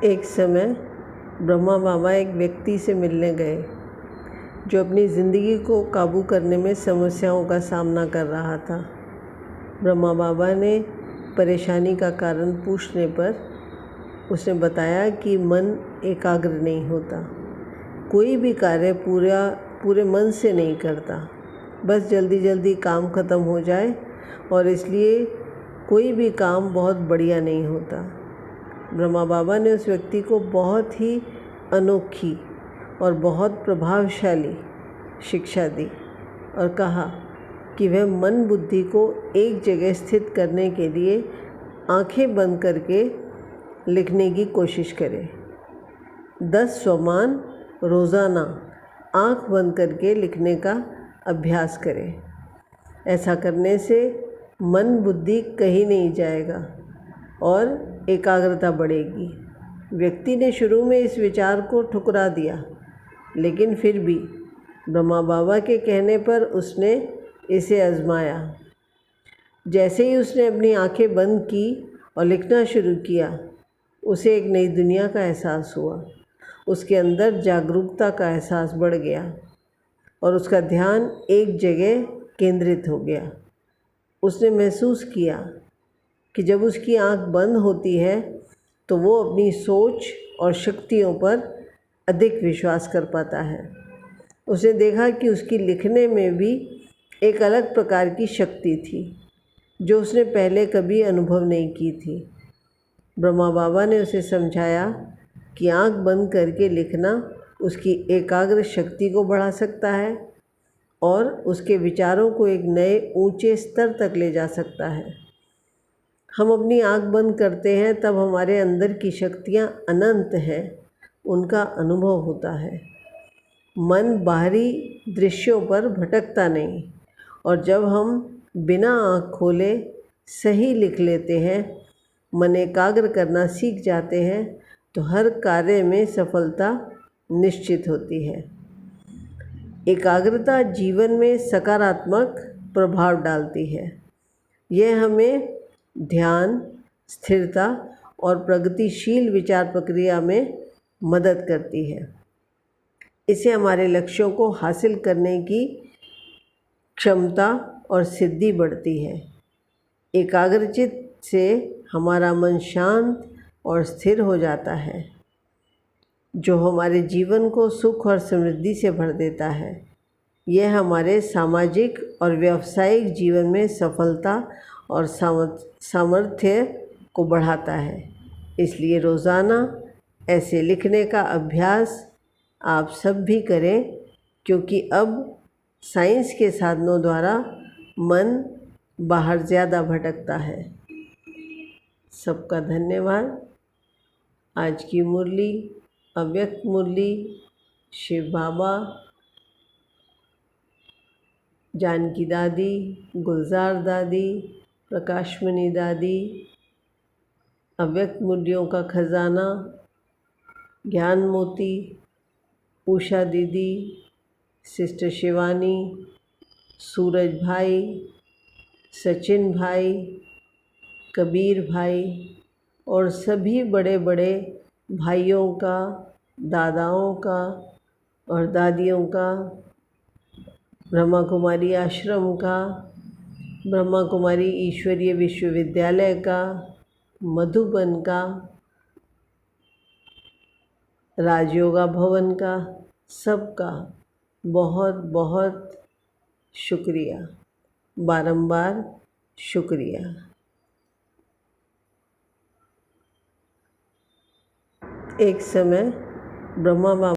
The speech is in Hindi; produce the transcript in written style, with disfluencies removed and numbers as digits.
एक समय ब्रह्मा बाबा एक व्यक्ति से मिलने गए जो अपनी ज़िंदगी को काबू करने में समस्याओं का सामना कर रहा था। ब्रह्मा बाबा ने परेशानी का कारण पूछने पर उसने बताया कि मन एकाग्र नहीं होता, कोई भी कार्य पूरे मन से नहीं करता, बस जल्दी जल्दी काम ख़त्म हो जाए और इसलिए कोई भी काम बहुत बढ़िया नहीं होता। ब्रह्मा बाबा ने उस व्यक्ति को बहुत ही अनोखी और बहुत प्रभावशाली शिक्षा दी और कहा कि वह मन बुद्धि को एक जगह स्थित करने के लिए आंखें बंद करके लिखने की कोशिश करे। 10 स्वमान रोज़ाना आंख बंद करके लिखने का अभ्यास करें। ऐसा करने से मन बुद्धि कहीं नहीं जाएगा और एकाग्रता बढ़ेगी। व्यक्ति ने शुरू में इस विचार को ठुकरा दिया, लेकिन फिर भी ब्रह्मा बाबा के कहने पर उसने इसे आजमाया। जैसे ही उसने अपनी आंखें बंद की और लिखना शुरू किया, उसे एक नई दुनिया का एहसास हुआ। उसके अंदर जागरूकता का एहसास बढ़ गया और उसका ध्यान एक जगह केंद्रित हो गया। उसने महसूस किया कि जब उसकी आंख बंद होती है तो वो अपनी सोच और शक्तियों पर अधिक विश्वास कर पाता है। उसने देखा कि उसकी लिखने में भी एक अलग प्रकार की शक्ति थी जो उसने पहले कभी अनुभव नहीं की थी। ब्रह्मा बाबा ने उसे समझाया कि आंख बंद करके लिखना उसकी एकाग्र शक्ति को बढ़ा सकता है और उसके विचारों को एक नए ऊंचे स्तर तक ले जा सकता है। हम अपनी आंख बंद करते हैं तब हमारे अंदर की शक्तियाँ अनंत हैं, उनका अनुभव होता है। मन बाहरी दृश्यों पर भटकता नहीं और जब हम बिना आंख खोले सही लिख लेते हैं, मन एकाग्र करना सीख जाते हैं, तो हर कार्य में सफलता निश्चित होती है। एकाग्रता जीवन में सकारात्मक प्रभाव डालती है। यह हमें ध्यान, स्थिरता और प्रगतिशील विचार प्रक्रिया में मदद करती है। इससे हमारे लक्ष्यों को हासिल करने की क्षमता और सिद्धि बढ़ती है। एकाग्रचित्त से हमारा मन शांत और स्थिर हो जाता है, जो हमारे जीवन को सुख और समृद्धि से भर देता है। यह हमारे सामाजिक और व्यावसायिक जीवन में सफलता और सामर्थ्य को बढ़ाता है। इसलिए रोज़ाना ऐसे लिखने का अभ्यास आप सब भी करें, क्योंकि अब साइंस के साधनों द्वारा मन बाहर ज़्यादा भटकता है। सबका धन्यवाद। आज की मुरली अव्यक्त मुरली शिव बाबा, जानकी दादी, गुलजार दादी, प्रकाशमणि दादी, अव्यक्त मुरलियों का खजाना, ज्ञान मोती, उषा दीदी, सिस्टर शिवानी, सूरज भाई, सचिन भाई, कबीर भाई और सभी बड़े बड़े भाइयों का, दादाओं का और दादियों का, ब्रह्मा कुमारी आश्रम का, ब्रह्मा कुमारी ईश्वरीय विश्वविद्यालय का, मधुबन का, राजयोगा भवन का, सबका बहुत बहुत शुक्रिया, बारंबार शुक्रिया। एक समय ब्रह्मा बाबा